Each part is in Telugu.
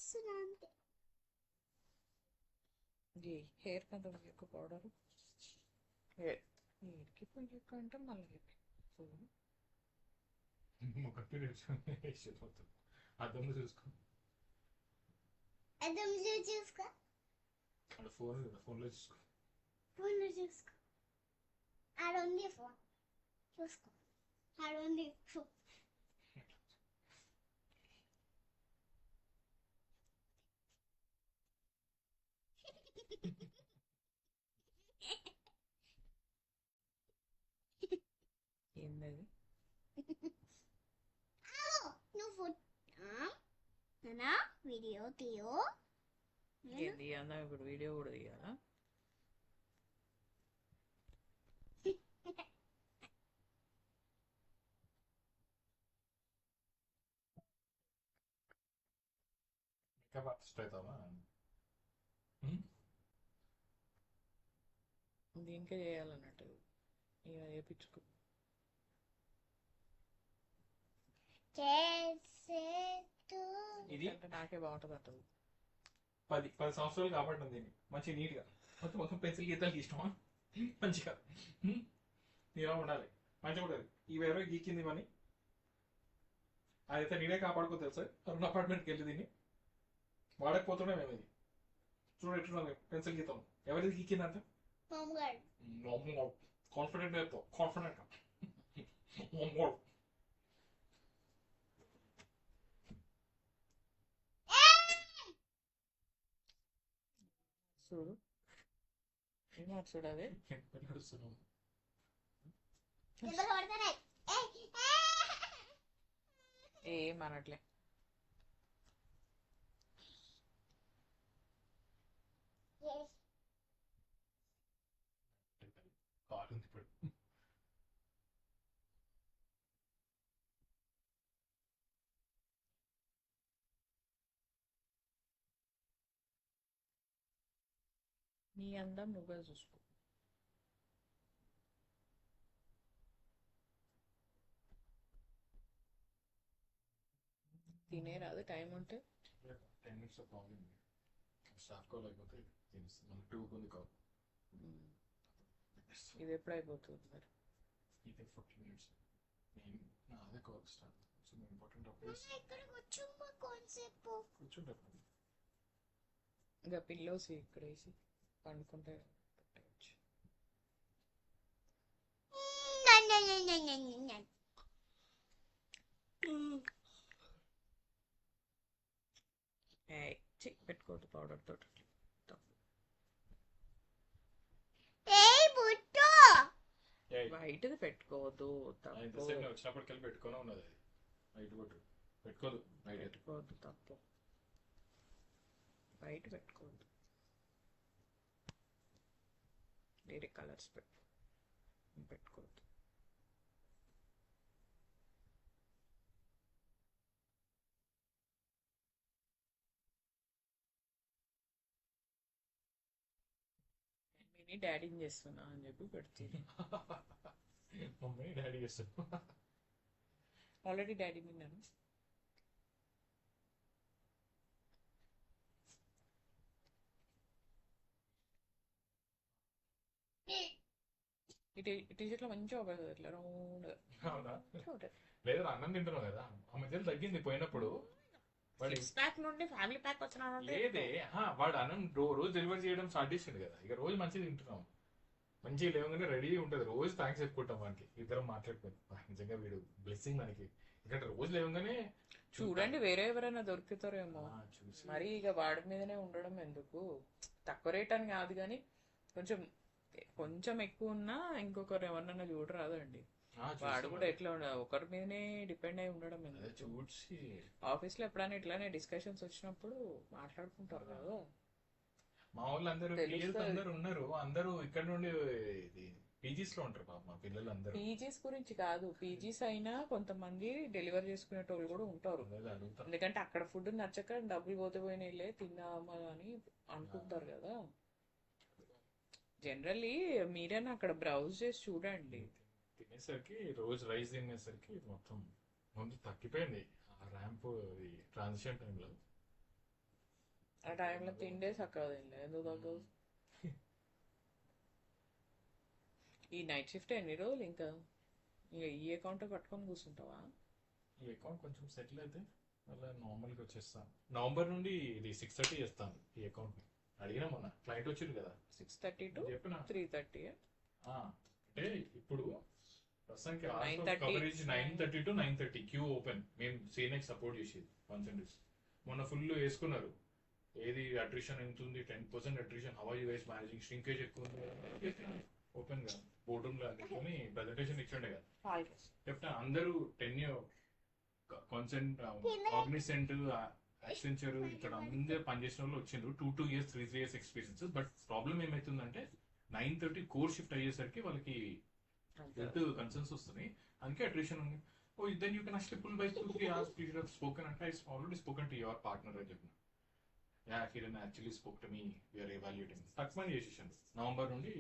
ఇస్తున్నాను. ఈ హెయిర్ కంత ఎక్కువ పౌడర్ హెయిర్కి పొయ్యక అంటే మళ్ళీ ముఖకి వేసిపోతుంది. అద్దంలో చూసుకో. అద్దంలో చూసుకో. అంటే ఫోన్లో చూసుకో. ఫోన్లో చూసుకో. ఆడుంది ఫోన్ చూసుకో. ఆడుంది ఫోన్. ఏందది నువ్వు నానా వీడియో తీయో. ఏం తీయాలా ఇప్పుడు? వీడియో కూడా తీయాలా? మేకప్ ఆర్టిస్ట్ అవుతావా? దీనికే చేయాలన్నట్టు ఇక వేయించుకో. ఇది అంటే నాకే బాగుంటుంది అంటది. 10 సంవత్సరాలు కాబట్టి దీన్ని మంచి నీట్ గా మొత్తం మొత్తం పెన్సిల్ గీతలు గీసినావా మంచిగా నీలా ఉండాలి, మంచిగా ఉండాలి. ఇవి ఎవరో గీకింది పని అదైతే నేనే కాపాడుకో తెలుసా. అరుణ్ అపార్ట్మెంట్కి వెళ్ళి దీన్ని వాడకపోతుండే మేము ఇది చూడ ఎట్టున్నాం పెన్సిల్ గీతాం. ఎవరిది గీకిందంట? కాన్ఫిడెంట్ చెప్తావు, కాన్ఫిడెంట్ చూడు ఏమో చూడు అదే నడుస్తున్నావు. ఏమనట్లే. కాలు ఉంది ఇప్పుడు. నీ అందం నువ్వే చూసుకో. తినేరాదు టైం ఉంటే. 10 minutes ప్రాబ్లం. స్టాఫ్ కాల్ అయిపోతే మళ్ళీ 2 ఉంది కాల్. ఇది ఎప్పుడు అయిపోతుంది మరి? ఇది 40 minutes. నేను నాదే కాల్ స్టార్ట్. సో ఇంపార్టెంట్ అప్పుడు కూర్చుంటాను. ఇంకా పిల్లోస్ ఇక్కడ వేసి పండుకుంటే పెట్టవచ్చు. పెట్టుకోవద్దు పౌడర్ తోటి. వైట్ది పెట్టుకోవద్దు. వచ్చినప్పటికెళ్ళి పెట్టుకునే ఉన్నది. వైట్ పెట్టుకోదు. పెట్టుకోవద్దు, తప్పు. వైట్ పెట్టుకోవద్దు, వేరే కలర్స్ పెట్టుకోవద్దు. మమ్మీని డాడీని చేస్తున్నా అని చెప్పి పెడుతుంది. మమ్మీ డాడీ చేస్తాను. ఆల్రెడీ డాడీ విన్నాను. టీషర్ట్ లో మంచిగా ఇట్లా రౌండ్. లేదా అన్నం తింటున్నావు కదా, ఆ మధ్యలో తగ్గింది పోయినప్పుడు. ప్యాక్ నుండి ఫ్యామిలీ ప్యాక్ వచ్చిన లేదే, వాడు అన్నం రోజు డెలివరీ చేయడం స్టార్ట్ చేసిండు కదా, ఇక రోజు మంచిగా తింటున్నాం. మంచిగా లేవగానే రెడీ ఉంటుంది, రోజు థ్యాంక్స్ చెప్పుకుంటాం వానికి. ఇద్దరం మాట్లాడుకుంటాం. నిజంగా వీడు బ్లెస్సింగ్ మనకి. ఎందుకంటే రోజు లేవగానే చూడండి వేరే ఎవరైనా దొరుకుతారేమో మరి, ఇక వాడి మీదనే ఉండడం ఎందుకు. తక్కువ రేట్ అని కాదు కానీ కొంచెం ఎక్కువ ఉన్నా ఇంకొకరు ఎవరినైనా చూడరాదండి. వాడు కూడా ఎట్లా ఉండదు, ఒకరి మీదనే డిపెండ్ అయి ఉండడం ఎందుకు. ఆఫీస్ లో ఎప్పుడైనా ఇట్లానే డిస్కషన్స్ వచ్చినప్పుడు మాట్లాడుకుంటారు కదా. మా వాళ్ళు అందరూ ఉన్నారు, అందరూ ఇక్కడ నుండి పీజీస్ లో ఉంటారు మా పిల్లలు అందరూ. పీజీస్ గురించి కాదు, పీజీస్ అయినా కొంతమంది డెలివరీ చేసుకునేటోళ్ళు కూడా ఉంటారు. ఎందుకంటే అక్కడ ఫుడ్ నచ్చక డబ్బులు పోతే పోయినాయిలే తిన్నామా అని అనుకుంటారు కదా. జనరల్లీ మీరైనా అక్కడ బ్రౌజ్ చేసి చూడండి. తినేసరికి రోజు రైస్ తినేసరికి మొత్తం ముందు తగ్గిపోయింది ఆ ర్యాంప్ ట్రాన్సిషన్ టైంలో. ఆ టైంలో తిండే చక్కగా తినలే ఎందుకు తగ్గదు. ఈ నైట్ షిఫ్ట్ ఎన్ని రోజులు ఇంకా ఈ అకౌంట్ పట్టుకొని కూర్చుంటావా? ఈ అకౌంట్ కొంచెం సెటిల్ అయితే మళ్ళీ నార్మల్గా వచ్చేస్తాను. నవంబర్ నుండి ఇది 6:30 చేస్తాను ఈ అకౌంట్. అడిగినా మొన్న క్లయింట్ వచ్చింది కదా, 6:30 to చెప్పిన 3:30. అంటే ఇప్పుడు ప్రస్తుతానికి 9:30 కవరేజ్ 9:30 to 9:30 క్యూ ఓపెన్. మేము సీనియర్ సపోర్ట్ చేసేది కాన్సెంట్రేట్స్. మొన్న ఫుల్ వేసుకున్నారు. ఏది అట్రిషన్ ఎంత ఉంది, 10% attrition, how are you guys managing, shrinkage ఎక్కువ ఉంది ఓపెన్ గా బోర్డ్ రూమ్ లో అందుకొని ప్రెజెంటేషన్ ఇచ్చిండే కదా. చెప్తా అందరూ 10 కాన్సెంట్ కాగ్నిసెంట్ యాక్సెంచర్ ఇక్కడ అందరూ పనిచేసిన వాళ్ళు వచ్చిండ్రు. 2 years 3 years experiences. But problem ఏమైతుందంటే 9:30 కోర్ షిఫ్ట్ అయ్యేసరికి వాళ్ళకి హెల్త్ కన్సర్న్స్ వస్తున్నాయి. అందుకే అట్రిషన్ ఉంది. Oh then you can actually pull by 2-3 hours period of spoken అంటే I already spoken to your partner అని చెప్పిన. Yeah Hiran actually spoke to me, we're evaluating. తక్కువ చేసేసాను. నవంబర్ నుండి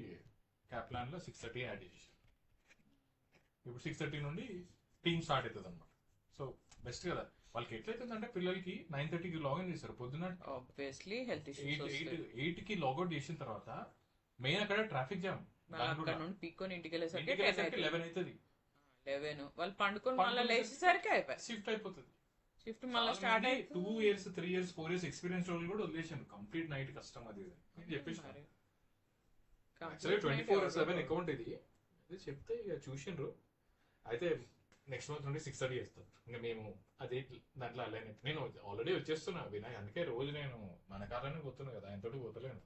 క్యాప్లాన్ లో 6:30 యాడ్ చేసేసాను. ఇప్పుడు 6:30 నుండి టీమ్ స్టార్ట్ అవుతుంది అనమాట. సో బెస్ట్ కదా. వాళ్ళకి ఎట్లయితుందంటే పిల్లలకి 9:30కి లాగిన్ చేస్తారు పొద్దున. ఆబ్వియస్లీ హెల్త్ ఇష్యూస్ 8కి లాగౌట్ చేసిన తర్వాత మెయిన్ అక్కడ ట్రాఫిక్ జామ్. అక్కడ నుండి పీక్కొని ఇంటికి వెళ్ళేసరికి 11 అవుతుంది. 11 వాళ్ళు పండుకొని మళ్ళీ లేచేసరికి అయిపోయి షిఫ్ట్ అయిపోతుంది. షిఫ్ట్ మళ్ళీ స్టార్ట్ అయ్యి 2 years 3 years 4 years ఎక్స్పీరియన్స్ వాళ్ళు కూడా వదిలేసాను. కంప్లీట్ నైట్ కష్టం అది చెప్పేసి 24/7 అకౌంట్ ఇది. అది చెప్తే ఇక చూసిండ్రు. అయితే నెక్స్ట్ మంత్ నుండి 6:30 చేస్తాను. ఇంకా మేము అదే దాంట్లో అలైన్. నేను ఆల్రెడీ వచ్చేస్తున్నా వినాయ్, అందుకే రోజు నేను మన కారణంగా పోతున్నా కదా, ఆయనతోటి పోతలేను.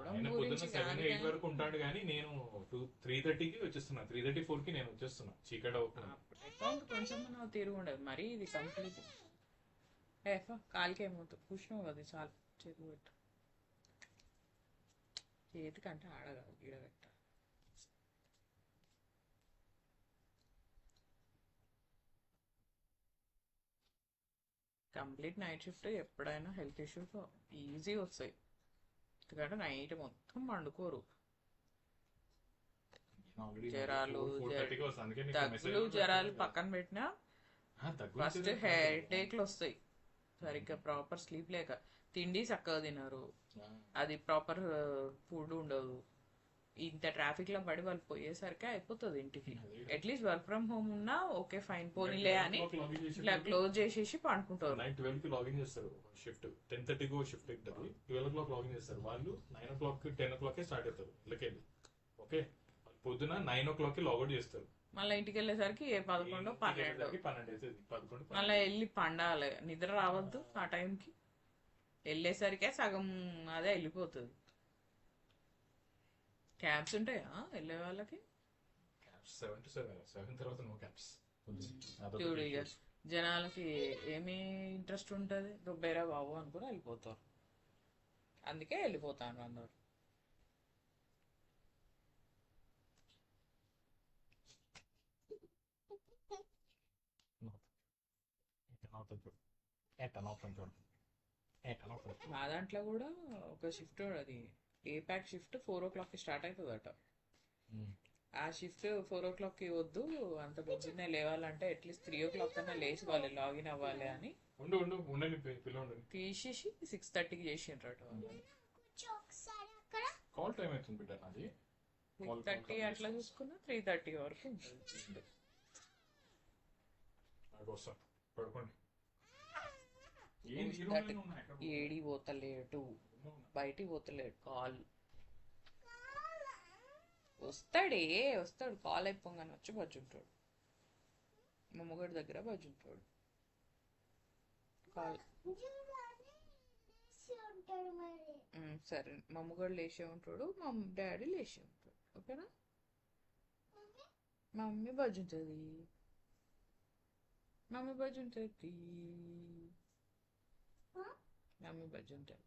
ఆయన పొద్దున్న 7-8 వరకు ఉంటాడు కానీ నేను 3:30కి వచ్చేస్తున్నా. 3:34కి నేను వచ్చేస్తున్నా. చీకటి అవుతున్నా. అకౌంట్ కొంచెం మనం తిరుగు ఉండదు మరి. ఇది కంప్లీట్ కాలికి ఏమవుతుంది కూర్చున్నావు కదా చాలు. చేతి పెట్టు, చేతికంటే ఆడగా ఈడబెట్ట. కంప్లీట్ నైట్ షిఫ్ట్ ఎప్పుడైనా హెల్త్ ఇష్యూస్ ఈజీ వస్తాయి. ఎందుకంటే నైట్ మొత్తం పండుకోరు. జ్వరాలు దగ్గులు జ్వరాలు పక్కన పెట్టినా ఫస్ట్ హెడేక్లు వస్తాయి. సరిగ్గా ప్రాపర్ స్లీప్ లేక, తిండి చక్కగా తినరు, అది ప్రాపర్ ఫుడ్ ఉండదు. ఇంత ట్రాఫిక్ లో పడి వాళ్ళు పోయేసరికి అయిపోతుంది ఇంటికి. అట్లీస్ట్ వర్క్ ఫ్రమ్ హోమ్ ఉన్నా ఓకే ఫైన్ పోనీలే అని ఇట్లా క్లోజ్ చేసేసి పండుకుంటారు. నైట్ 12కి లాగిన్ చేస్తారు. షిఫ్ట్ 10:30కి షిఫ్ట్ ఉంటుంది. 12 లాగిన్ చేస్తారు. వాళ్ళు 9 10 స్టార్ట్ అవుతారు ఇళ్ళకెళ్ళి. ఓకే, పొద్దున 9 లాగౌట్ చేస్తారు. మళ్ళీ ఇంటికి వెళ్ళేసరికి 11 12 అవుతుంది. మళ్ళీ వెళ్ళి పండాలి. నిద్ర రావద్దు ఆ టైంకి. వెళ్ళేసరికే సగం అదే వెళ్ళిపోతుంది. క్యాబ్స్ ఉంటాయా వెళ్ళే వాళ్ళకి? 7 to 7 తర్వాత నో క్యాబ్స్. చూడు ఇక జనాలకి ఏమి ఇంట్రెస్ట్ ఉంటుంది, దుబ్బేరా బాబు అనుకుని వెళ్ళిపోతారు. అందుకే వెళ్ళిపోతాను అందరు. మా దాంట్లో కూడా ఒక షిఫ్ట్, అది ఏపాక్ షిఫ్ట్ 4 o'clockకి స్టార్ట్ అవుతుందట. ఆ షిఫ్ట్ 4 o'clockకి వద్దు, అంత పొద్దున్నే లేవాలంటే అట్లీస్ట్ 3 o'clock కన్నా లేచి వాళ్ళు లాగిన్ అవ్వాలి అని తీసేసి 6:30కి చేసిండ్రట. కాల్ టైం అవుతుంది బిడ్డ నాది. 6:30 అట్లా చూసుకున్నా 3:30 వరకు ఉంటుంది. పడుకోండి. ఏడి పోతలేడు, బయటికి పోతలేడు. కాల్ వస్తాడు కాల్ అయిపోగానే వచ్చి బజ్జుంటాడు. మా మొగడి దగ్గర బజ్జుంటాడు. కాల్ సరే, మా మొగడు లేచే ఉంటాడు, మా డాడీ లేచే ఉంటాడు. ఓకేనా? మా మమ్మీ బజ్జుంటుంది. మమ్మీ బజ్జుంటుంది. మమ్మీ బజ్జుంటుంది.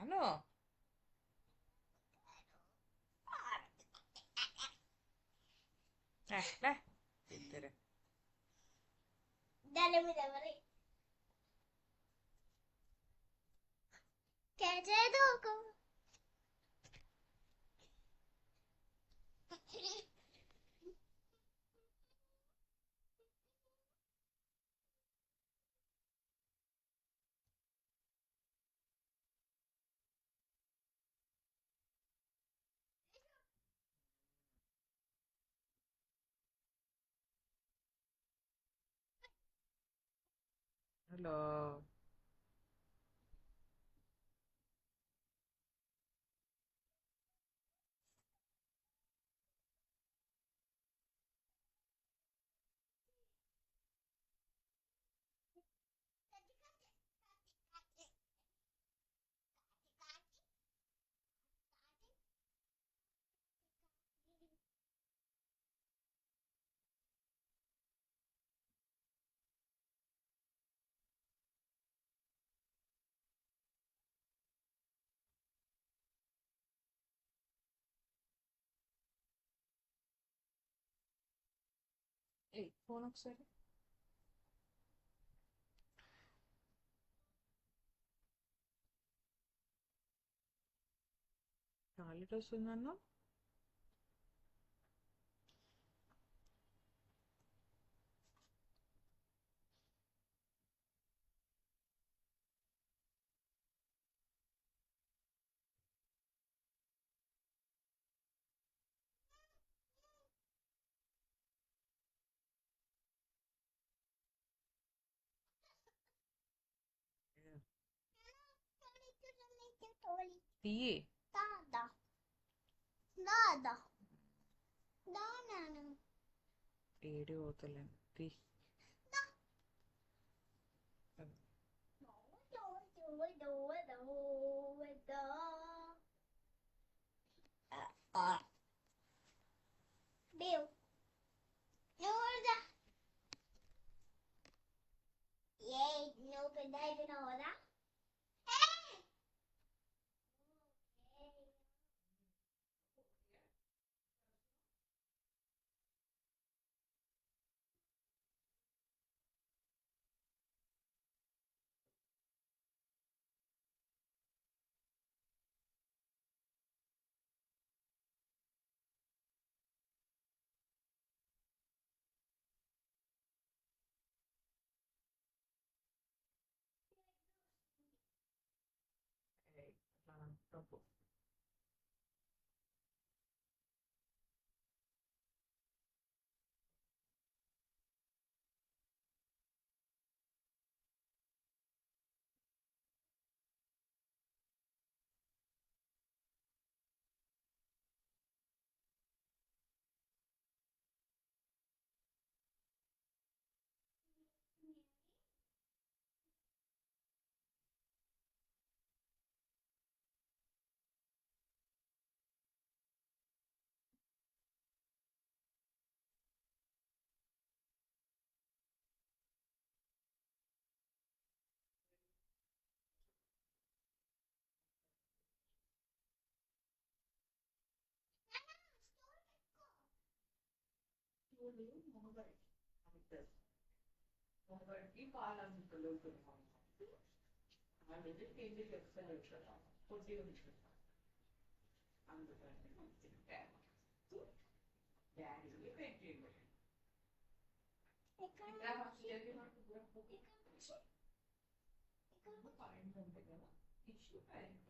అను ఇద్దరే దాని మీద మరి कैसे धोखा హలో. ఫోన్ ఒకసారి. టాయిలెట్ వస్తుందన్నా. తీయి. Nada. Nada. Nada. ఏడి పోతలేను. తీ. Bill. Nora. Yay, no pedal Nora. Hey! తప్పు. మొగడికి పాలు అమ్ముతలేవు. వాళ్ళది కేజీ చెప్తాను పొట్టి ఉంచుకుంటాను. అందుకని డాడీ పెట్టిండు. పాయింట్ ఉంటాయి కదా, టిష్యూ పాయింట్.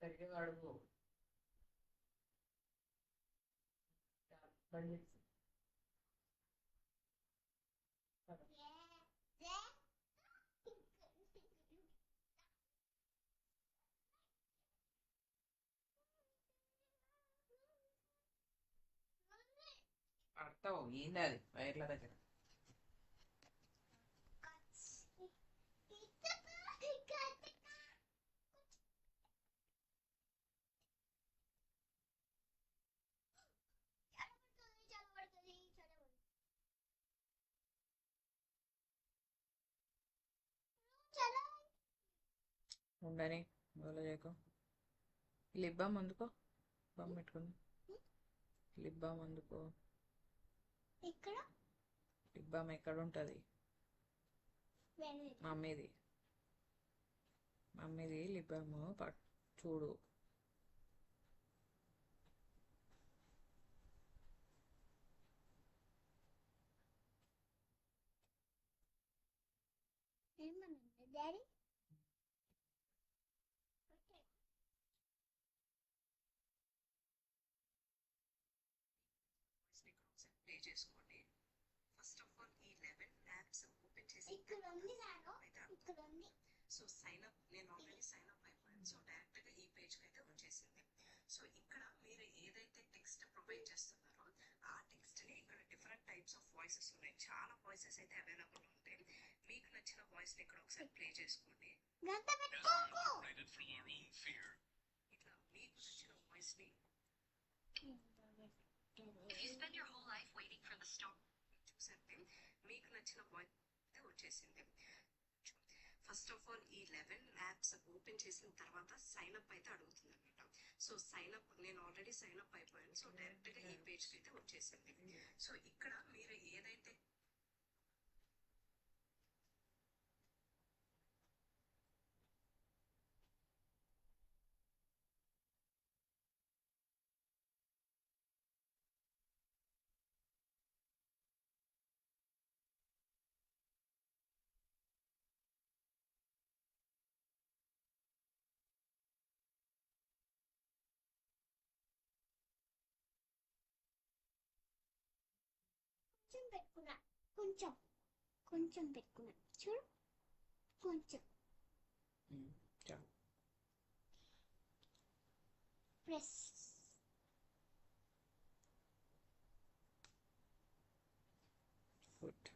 సరిగ్గా అడుగు. ఏంది అది వైర్ల దగ్గర ఉండని గోల చేయకు. లిప్ బామ్ అందుకో, బామ్ పెట్టుకుంది. లిప్ బామ్ అందుకో. ఇక్కడ లిప్ బామ్ ఎక్కడ ఉంటుంది? మమ్మీది లిప్ బామ్ చూడు. ఏమన్నా డాడీ ప్లే చేసుకోండి. ఫస్ట్ ఆఫ్ ఆల్ ఈ 11 యాప్స్ ఓపెన్ చేసి ఇక్కడ ఉంది నాను, ఇక్కడ ఉంది. సో సైన్ అప్, నేను ఆల్రెడీ సైన్ అప్ అయిపోయాను. సో డైరెక్ట్ గా ఈ పేజ్ కి అయితే వచ్చేసింది. సో ఇక్కడ మీరు ఏదైతే టెక్స్ట్ ప్రొవైడ్ చేస్తున్నారో ఆ టెక్స్ట్ ని ఇక్కడ డిఫరెంట్ టైప్స్ ఆఫ్ వాయిసెస్ ఉన్నాయి. చాలా వాయిసెస్ అయితే అవైలబుల్ ఉంటాయి. మీకు నచ్చిన వాయిస్ ని ఇక్కడ ఒకసారి ప్లే చేసుకోండి. గంట పెట్టుకోకు. ఇట్లా మీకు నచ్చిన వాయిస్ ని చూసండి, మీకు నచ్చిన వాయిస్ అయితే వచ్చేసింది. ఫస్ట్ ఆఫ్ ఆల్ ఈ 11 యాప్స్ ఓపెన్ చేసిన తర్వాత సైన్ అప్ అయితే అడుగుతుంది అనమాట. సో సైన్ అప్, నేను ఆల్రెడీ సైన్ అప్ అయిపోయాను. సో డైరెక్ట్ గా ఈ పేజ్ కి అయితే వచ్చేసింది. సో ఇక్కడ మీరు ఏదైతే కొంచెం పెట్టుకున్నా, కొంచెం కొంచెం పెట్టుకున్నా చూడు, కొంచెం చాలు. ప్రెస్. ఫుట్.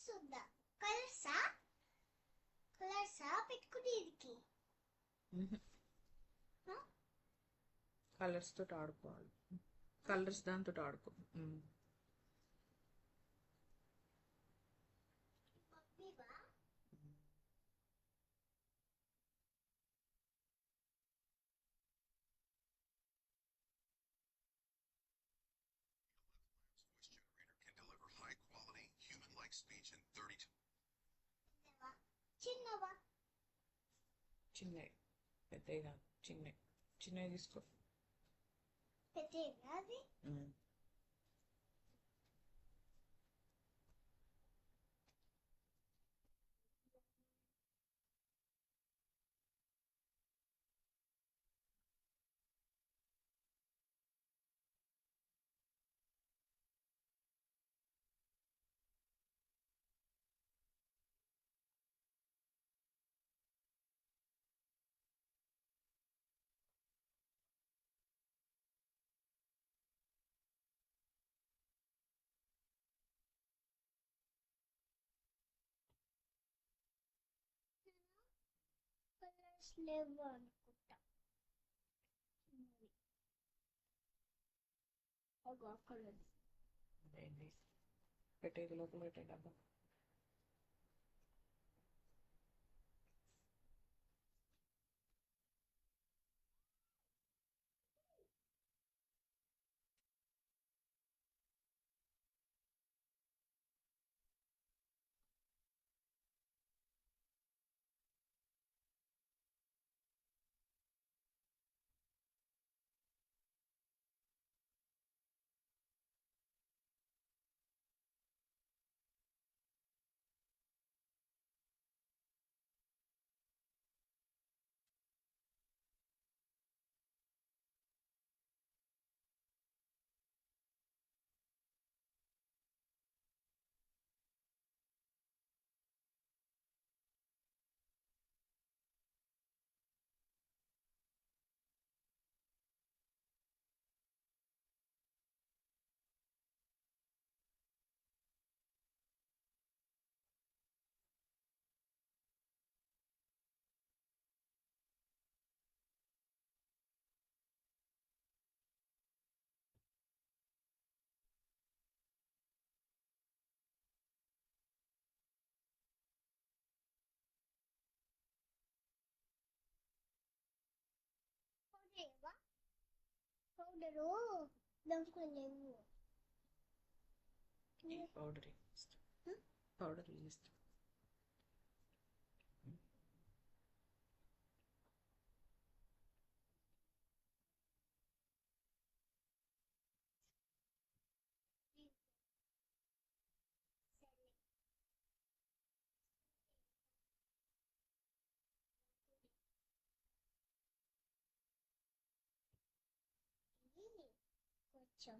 చూద్దా కలర్సా, కలర్సా పెట్టుకునేదికి. కలర్స్ తోటి ఆడుకోవాలి. కలర్స్ దాంతో ఆడుకో. మమ్మీవా Voice generator can deliver high-quality, human-like speech in 32. చిన్నవా, చిన్నవా చిన్నవి, పెద్దవి కాదు, చిన్నవి తీసుకో. పెద్దవా అది. కలర్స్ లేవు అనుకుంటా. కలర్స్ ఏంటి పెట్టేది లోపల పెట్టే డబ్బా. పౌడరు దాంట్లో లేవు. పౌడర్ పౌడర్ ఇస్తాం. కొంచెం